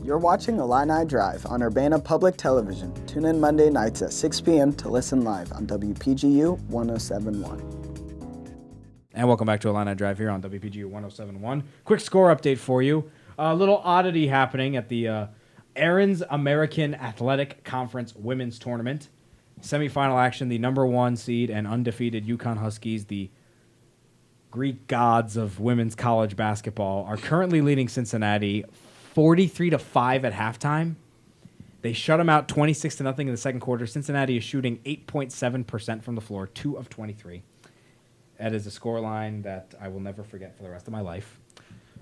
You're watching Illini Drive on Urbana Public Television. Tune in Monday nights at 6 p.m. to listen live on WPGU 107.1. And welcome back to Illini Drive here on WPGU 107.1. Quick score update for you. A little oddity happening at the Aaron's American Athletic Conference Women's Tournament. Semifinal action, the number 1 seed and undefeated UConn Huskies, the Greek gods of women's college basketball, are currently leading Cincinnati 43-5 at halftime. They shut them out 26-0 in the second quarter. Cincinnati is shooting 8.7% from the floor, 2 of 23. That is a scoreline that I will never forget for the rest of my life.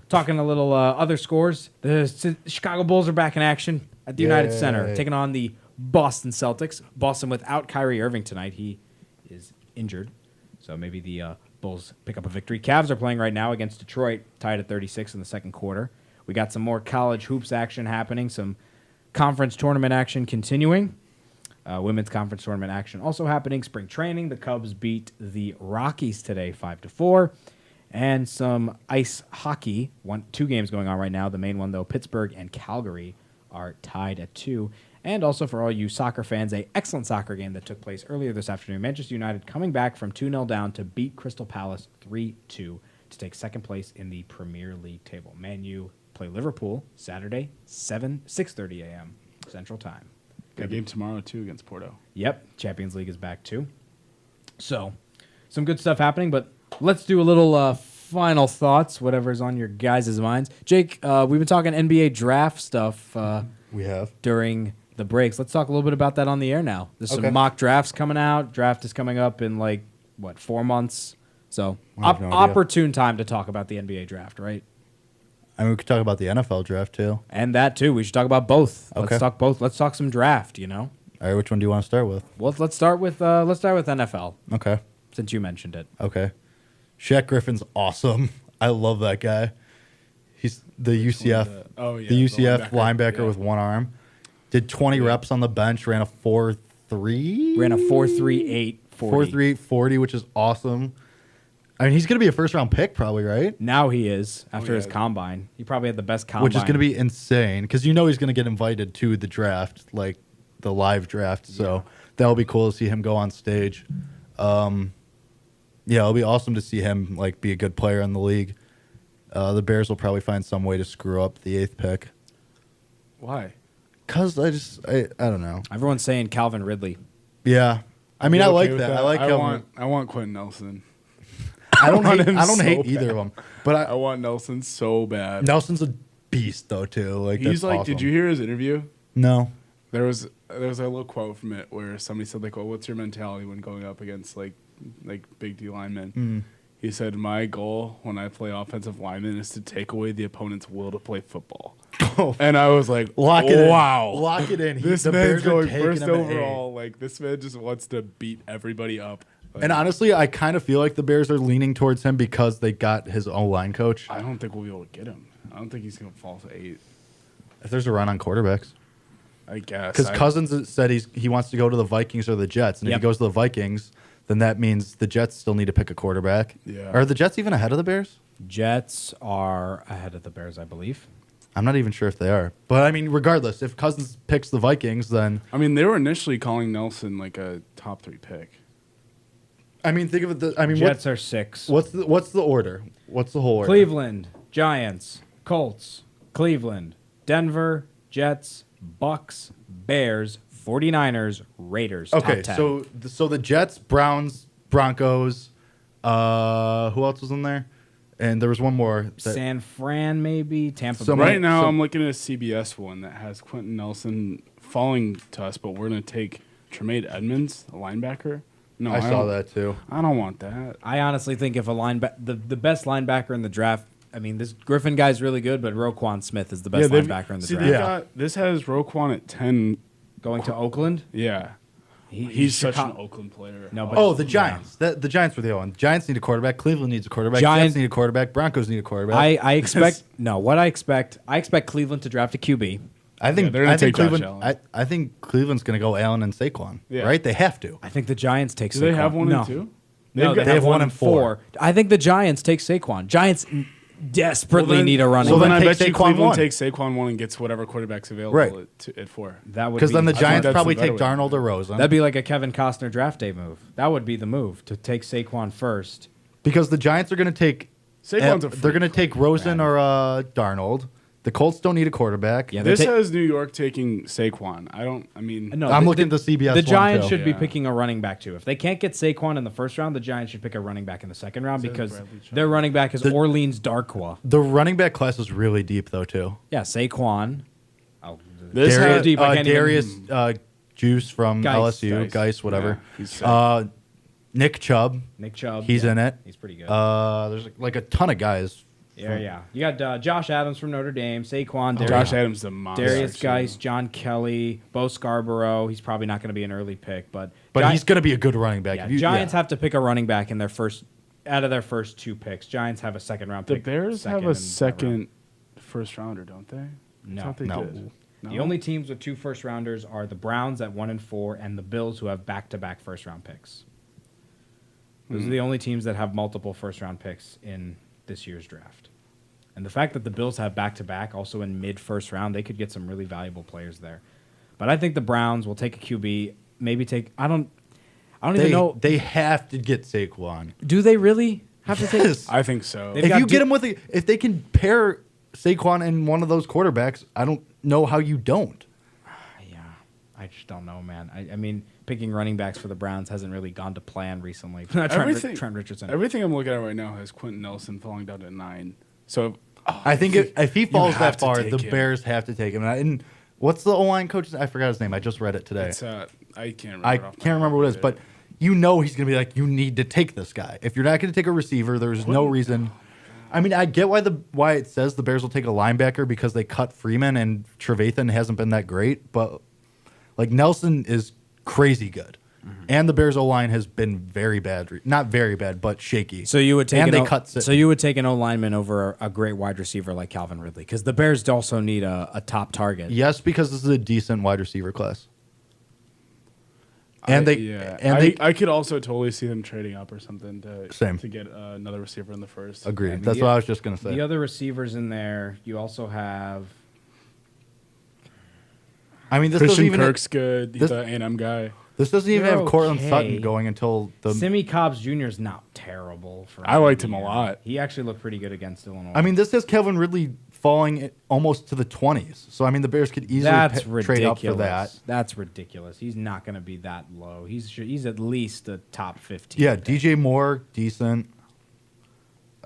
Talking a little other scores, the Chicago Bulls are back in action at the United Center, taking on the Boston Celtics. Boston without Kyrie Irving tonight. He is injured, so maybe the Bulls pick up a victory. Cavs are playing right now against Detroit, tied at 36 in the second quarter. We got some more college hoops action happening, some conference tournament action continuing. Women's conference tournament action also happening. Spring training, the Cubs beat the Rockies today 5-4. And some ice hockey, 2 games going on right now. The main one, though, Pittsburgh and Calgary are tied at 2. And also for all you soccer fans, an excellent soccer game that took place earlier this afternoon. Manchester United coming back from 2-0 down to beat Crystal Palace 3-2 to take second place in the Premier League table. Man U play Liverpool Saturday, 6:30 a.m. Central Time. Good game tomorrow, too, against Porto. Yep, Champions League is back, too. So, some good stuff happening, but let's do a little final thoughts, whatever's on your guys' minds. Jake, we've been talking NBA draft stuff We have. during the breaks. Let's talk a little bit about that on the air now. There's some mock drafts coming out. Draft is coming up in 4 months. So I have no idea. opportune time to talk about the NBA draft, right? I mean, we could talk about the NFL draft, too. And that too. We should talk about both. Okay. Let's talk both. Let's talk some draft, All right, which one do you want to start with? Well, let's start with NFL Okay. since you mentioned it. Okay. Shaq Griffin's awesome. I love that guy. He's the UCF, the UCF linebacker with one arm. Did 20 reps on the bench, ran a 4.3. Ran a 4.38 40. 4.38 40, which is awesome. I mean, he's going to be a first-round pick probably, right? Now he is after his combine. He probably had the best combine. Which is going to be insane because he's going to get invited to the draft, like the live draft. So that'll be cool to see him go on stage. It'll be awesome to see him be a good player in the league. The Bears will probably find some way to screw up the 8th pick. Why? Because I don't know. Everyone's saying Calvin Ridley. Yeah. I mean, I like that. I like I want Quentin Nelson. I don't hate, him I don't so hate bad. either of them. But I want Nelson so bad. Nelson's a beast, though, too. He's that's like, awesome. did you hear his interview? No. There was a little quote from it where somebody said well, what's your mentality when going up against like big D linemen? He said, my goal when I play offensive linemen is to take away the opponent's will to play football. And I was like, Lock it wow. in. Lock it in. This the man's Bears are going taking first him at overall. This man just wants to beat everybody up. And honestly, I kind of feel like the Bears are leaning towards him because they got his O-line coach. I don't think we'll be able to get him. I don't think he's going to fall to 8. If there's a run on quarterbacks. I guess. Because Cousins said he wants to go to the Vikings or the Jets. And if he goes to the Vikings, then that means the Jets still need to pick a quarterback. Yeah. Are the Jets even ahead of the Bears? Jets are ahead of the Bears, I believe. I'm not even sure if they are. But, I mean, regardless, if Cousins picks the Vikings, then... I mean, they were initially calling Nelson a top 3 pick. I mean, think of it... Jets are 6. What's the order? What's the whole order? Cleveland, Giants, Colts, Cleveland, Denver, Jets, Bucks, Bears, 49ers, Raiders. Okay, top 10. so the Jets, Browns, Broncos, who else was in there? And there was one more. San Fran, maybe Tampa So Bay. Right now, I'm looking at a CBS one that has Quentin Nelson falling to us, but we're going to take Tremaine Edmonds, a linebacker. No, I saw that too. I don't want that. I honestly think if the best linebacker in the draft, I mean, this Griffin guy's really good, but Roquan Smith is the best linebacker in the draft. This has Roquan at 10. Going to Oakland? Yeah. He's such an Oakland player. No, but Oh, the Giants. The Giants were the other one. Giants need a quarterback. Cleveland needs a quarterback. Giants Jets need a quarterback. Broncos need a quarterback. I expect I expect Cleveland to draft a QB. I think they're gonna take Josh Cleveland. Allen. I think Cleveland's going to go Allen and Saquon. Yeah. Right? They have to. I think the Giants take Do Saquon. they have 1 no. and 2? No, They have 1 and 4. I think the Giants take Saquon. Giants desperately need a running so Well, then then I take bet you Saquon Cleveland 1. takes Saquon 1 and gets whatever quarterback's available Right. at 4. That would Because then the think Giants that's probably the better take way. Darnold or Rosen. that'd be like a Kevin Costner draft day move. That would be the move to take Saquon first. Because the Giants are going to take. Saquon's a They're going to take Rosen or Darnold. The Colts don't need a quarterback. Yeah, This has New York taking Saquon. No, I'm looking at the CBS The one, Giants too. should be Yeah. picking a running back too. If they can't get Saquon in the first round, the Giants should pick a running back in the second round Says because Bradley Chubb. their running back is Orleans Darkwa. The running back class is really deep, though, too. Yeah, Saquon. Oh, This Darius, has- deep, I can't even- Darius Juice from Geis. LSU, Geis, whatever. Yeah, he's sick. Nick Chubb. Nick Chubb. He's yeah, in it. He's pretty good. There's like a ton of guys. yeah. You got Josh Adams from Notre Dame, Saquon, Josh Adams is a monster. Darius too. Geis, John Kelly, Bo Scarborough. He's probably not going to be an early pick, but He's going to be a good running back. yeah, Giants have to pick a running back in their first out of their first two picks. Giants have a second round The pick. Bears have and a round. second first rounder, don't they? I No. thought they No. did. The only teams with 2 first rounders are the Browns at 1 and 4, and the Bills who have back-to-back first round picks. Those are the only teams that have multiple first round picks in this year's draft. And the fact that the Bills have back-to-back, also in mid-first round, they could get some really valuable players there. But I think the Browns will take a QB, maybe take. I don't even know. They have to get Saquon. Do they really have to take? Yes. I think so. They've If got you get him with if they can pair Saquon and one of those quarterbacks, I don't know how you don't. Yeah, I just don't know, man. I mean, picking running backs for the Browns hasn't really gone to plan recently. Trent Richardson. Everything I'm looking at right now has Quentin Nelson falling down to 9. So I think if he falls have that to far, take the him. Bears have to take him. And what's the O-line coach? I forgot his name. I just read it today. it's I can't remember. I it off my can't remember what it is, head. but you know he's going to be like, you need to take this guy. If you're not going to take a receiver, there's no reason. I mean, I get why it says the Bears will take a linebacker because they cut Freeman and Trevathan hasn't been that great, but like Nelson is crazy good. And the Bears O-line has been very bad, not very bad, but shaky. So you would take and an they cut. So you would take an O lineman over a great wide receiver like Calvin Ridley because the Bears also need a top target. Yes, because this is a decent wide receiver class. And I could also totally see them trading up or something Same. to get another receiver in the first. Agreed. I mean, That's what I was just going to say. The other receivers in there, you also have. I mean, this doesn't Christian even Kirk's good. He's this- the A&M guy. this doesn't even They're have Cortland okay. Sutton going until the. Simi Cobbs Jr. is not terrible. I liked him a lot. He actually looked pretty good against Illinois. I mean, this has Calvin Ridley falling almost to the 20s. So I mean, the Bears could easily that's trade up for that. That's ridiculous. He's not going to be that low. He's at least a top 15. Yeah, pick. DJ Moore, decent.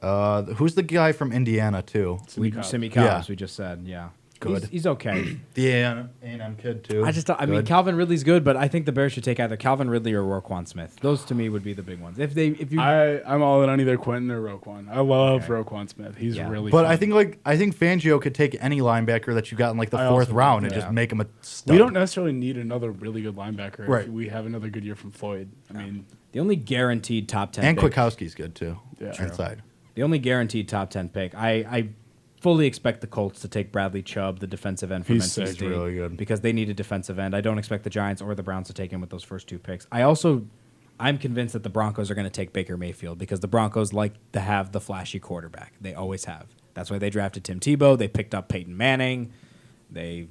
Who's the guy from Indiana too? Simi Cobbs. Cobbs, Yeah. we just said, yeah. Good. He's okay. The A&M kid too. I mean, Good. Calvin Ridley's good, but I think the Bears should take either Calvin Ridley or Roquan Smith. Those to me would be the big ones. If you, I'm all in on either Quentin or Roquan. I love Roquan Smith. He's Yeah. really But fun. I think Fangio could take any linebacker that you got in like the I fourth also round think and that. just make him a stud. we don't necessarily need another really good linebacker. Right. If we have another good year from Floyd. I mean, the only guaranteed top 10 And pick, Kwiatkowski's good too. Yeah. True. Inside. the only guaranteed top 10 pick, I fully expect the Colts to take Bradley Chubb, the defensive end from He's NC sick. State, Really good. because they need a defensive end. I don't expect the Giants or the Browns to take him with those first 2 picks. I'm convinced that the Broncos are going to take Baker Mayfield because the Broncos like to have the flashy quarterback. They always have. That's why they drafted Tim Tebow. They picked up Peyton Manning. I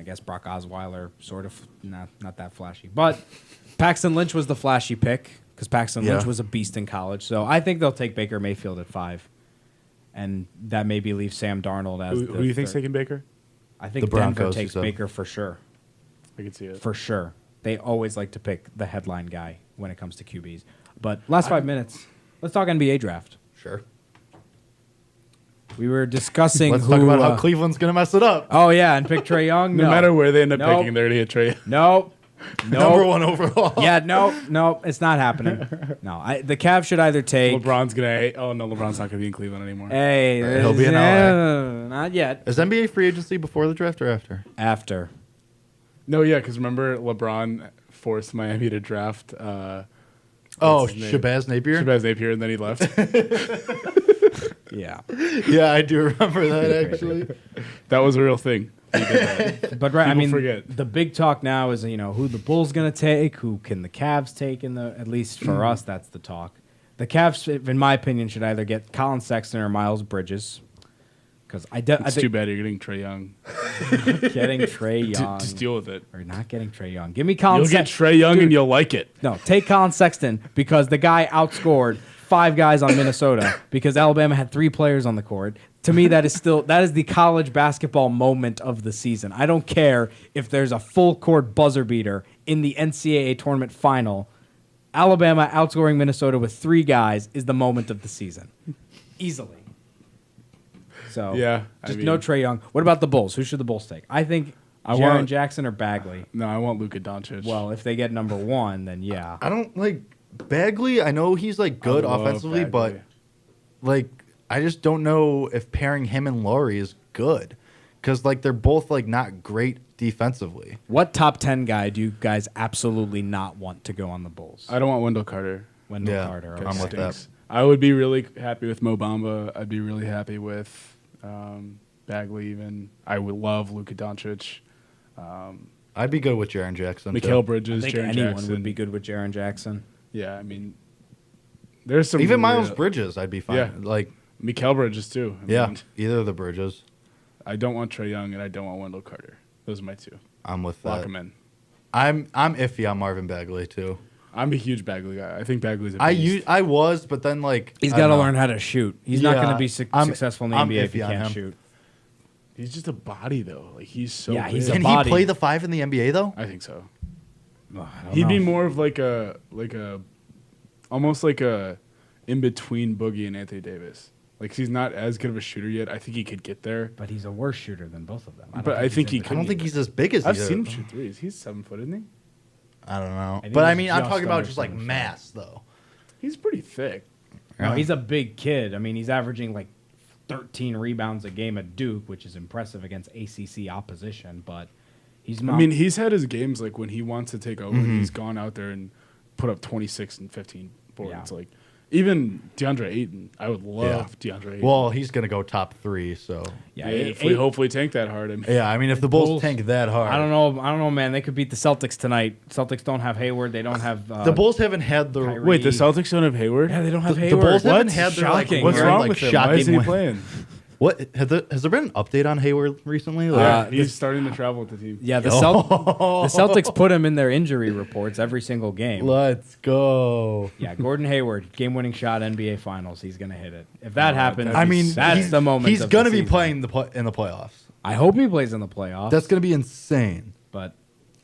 guess Brock Osweiler, sort of, not that flashy. But Paxton Lynch was the flashy pick because Paxton Lynch was a beast in college. So I think they'll take Baker Mayfield at 5. And that maybe leaves Sam Darnold as who the do you think's third. taking Baker? I think The Denver Broncos, takes you said. Baker for sure. I can see it. For sure. They always like to pick the headline guy when it comes to QBs. But last 5 minutes, let's talk NBA draft. Sure. We were discussing Let's who, talk about how Cleveland's gonna mess it up. oh, yeah, and pick Trae Young. No matter where they end up Nope. picking, they're going to get Trey. Nope. Number Nope. 1 overall. Yeah, no, it's not happening. No, the Cavs should either take. LeBron's going to hate. Oh, no, LeBron's not going to be in Cleveland anymore. Hey, He'll be in LA. Not yet. Is NBA free agency before the draft or after? After. No, yeah, because remember LeBron forced Miami to draft Oh, what's his name? Shabazz Napier. Shabazz Napier, and then he left. Yeah. Yeah, I do remember that actually. That was a real thing. He did that. But right, I People mean, forget. the big talk now is who the Bulls gonna take, who can the Cavs take at least for us, that's the talk. The Cavs, in my opinion, should either get Colin Sexton or Miles Bridges, because I It's too think bad you're getting Trey Young. getting Trey Young Just deal with it. or not getting Trey Young. Give me Colin. You'll get Trey Young and you'll like it. No, take Colin Sexton because the guy outscored 5 guys on Minnesota because Alabama had 3 players on the court. To me, that is the college basketball moment of the season. I don't care if there's a full court buzzer beater in the NCAA tournament final. Alabama outscoring Minnesota with 3 guys is the moment of the season, easily. So Yeah, no Trae Young. What about the Bulls? Who should the Bulls take? I think Jaren Jackson or Bagley. No, I want Luka Doncic. Well, if they get number 1, then yeah. I don't like Bagley. I know he's like good I love offensively, Bagley. but like I just don't know if pairing him and Laurie is good because like they're both like not great defensively. What top 10 guy do you guys absolutely not want to go on the Bulls? I don't want Wendell Carter. Wendell Yeah, Carter. I'm Okay. with that. I would be really happy with Mo Bamba. I'd be really happy with Bagley even. I would love Luka Doncic. I'd be good with Jaren Jackson. Mikal I Bridges, think Jaren anyone Jackson. would be good with Jaren Jackson. Yeah, I mean, there's some Even Miles real- Bridges, I'd be fine. Yeah. Like Mikal Bridges too. I yeah, mean, either of the Bridges. I don't want Trae Young and I don't want Wendell Carter. Those are my 2. I'm with Lock that. them in. I'm iffy on Marvin Bagley too. I'm a huge Bagley guy. I think Bagley's a beast. I was, but then like He's I got to don't know. learn how to shoot. He's not Yeah, going to be I'm- successful in the I'm NBA if he iffy on can't him. shoot. He's just a body though. Like he's so Yeah, he's big. a Can body. he play the 5 in the NBA though? I think so. Oh, I don't He'd be know. more of like a almost like a in between Boogie and Anthony Davis. Like he's not as good of a shooter yet. I think he could get there. But he's a worse shooter than both of them. But I think he he's in I don't think he's as big as I've either seen him of them. shoot threes. He's 7 foot, isn't he? I don't know. think But I he's mean, I'm just talking about under just like 7 foot. mass though. He's pretty thick. the- No, he's a big kid. I mean, he's averaging like 13 rebounds a game at Duke, which is impressive against ACC opposition. But he's not. I mean, he's had his games like when he wants to take over. He's gone out there and put up 26 and 15 boards. Yeah. Like even DeAndre Ayton. I would love DeAndre Ayton. Well, he's gonna go top 3, so yeah, Yeah, if we hopefully tank that hard. I mean, yeah. I mean, if the Bulls, Bulls- tank that hard, I don't know, man. They could beat the Celtics tonight. Celtics don't have Hayward. They don't have The Bulls haven't had the Kyrie. wait, the Celtics don't have Hayward. Yeah, they don't have the Hayward. Bulls haven't What? had their like, Shocking, What's right? wrong like with him? shot Why isn't he game win- playing? What has there been an update on Hayward recently? Like, He's starting to travel with the team. Yeah, the Celtics put him in their injury reports every single game. let's go. Yeah, Gordon Hayward, game-winning shot, NBA Finals. He's gonna hit it. If that happens, that'd I mean, that's he's- the moment. He's of gonna the be season. playing in the playoffs. I hope he plays in the playoffs. That's gonna be insane. but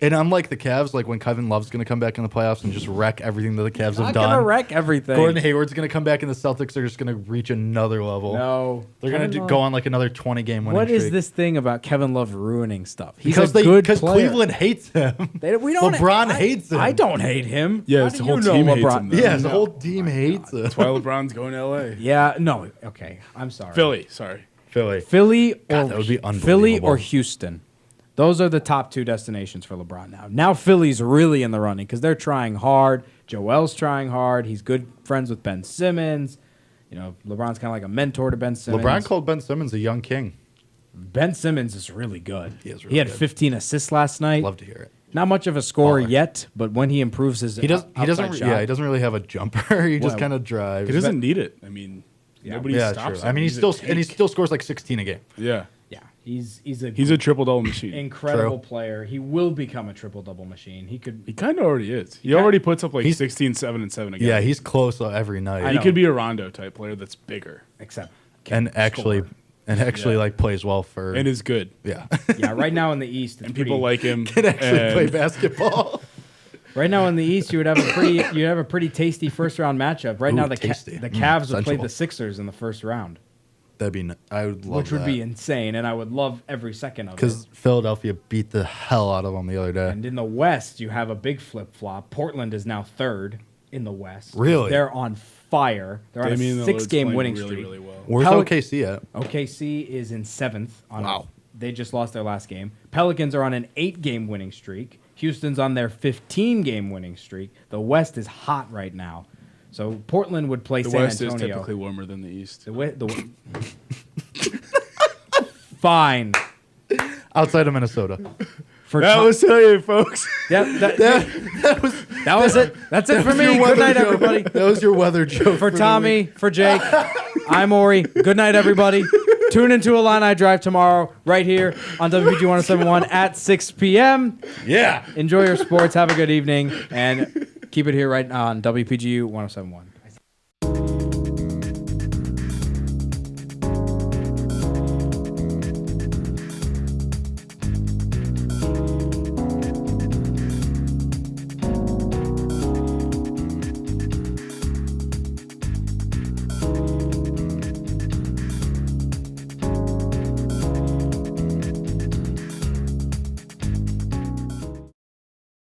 And unlike the Cavs, like when Kevin Love's gonna come back in the playoffs and just wreck everything that the Cavs have not done. gonna wreck everything. Gordon Hayward's gonna come back, and the Celtics are just gonna reach another level. No, They're Kevin gonna Love- go on like another 20-game winning What is streak. this thing about Kevin Love ruining stuff? He's Because a good because player. Cleveland hates him. We don't. LeBron hates him. I don't hate him. Yeah, How his do whole you know team hates LeBron? him, though. Yeah, his No. whole team hates him. That's why LeBron's going to LA. Yeah, no. Okay, I'm sorry. Philly, sorry. Philly. Philly or God, that would be Philly unbelievable. or Houston. Those are the top 2 destinations for LeBron now. Now Philly's really in the running because they're trying hard. Joel's trying hard. He's good friends with Ben Simmons. You know, LeBron's kind of like a mentor to Ben Simmons. LeBron called Ben Simmons a young king. Ben Simmons is really good. He is he really had good. 15 assists last night. Love to hear it. Not much of a scorer Baller. yet, but when he improves his He doesn't. outside shot, Yeah, he doesn't really have a jumper. He just Well, kind of drives. He doesn't need it. I mean, nobody Yeah, stops true. him. I mean, He's a he tank. still scores like 16 a game. Yeah. Yeah, he's a He's a triple-double machine. incredible True. player. He will become a triple-double machine. He could. He kind of already is. He already puts up like 16, 7, and 7 again. Yeah, he's close every night. I He know. could be a Rondo type player that's bigger Except and actually Yeah. like plays well for and is good. yeah. yeah, right now in the East, it's And people pretty- like him. Can actually and play basketball. Right now in the East, you would have a pretty tasty first round matchup. Right Ooh, now, the tasty. Cavs would play sensual. the Sixers in the first round, That'd be. I would love which would be insane, and I would love every second of it. because Philadelphia beat the hell out of them the other day. And in the West, you have a big flip flop. Portland is now third in the West. Really? They're on fire. They're on Damian a Lillard's 6-game playing winning really, streak. really well. Where's Pel- OKC at? OKC is in 7th. Wow. They just lost their last game. Pelicans are on an 8-game winning streak. Houston's on their 15-game winning streak. The West is hot right now. So Portland would play The San West Antonio. is typically warmer than the East. Fine. Outside of Minnesota. For That was today, folks. yeah, that was it. That's it for me. Your Good weather night, joke. everybody. That was your weather joke For the Tommy, week. for Jake, I'm Ori. Good night, everybody. Tune into Illini Drive tomorrow, right here on WPG 1071 at 6 p.m. Yeah. Enjoy your sports. Have a good evening. And keep it here right on WPGU 1071.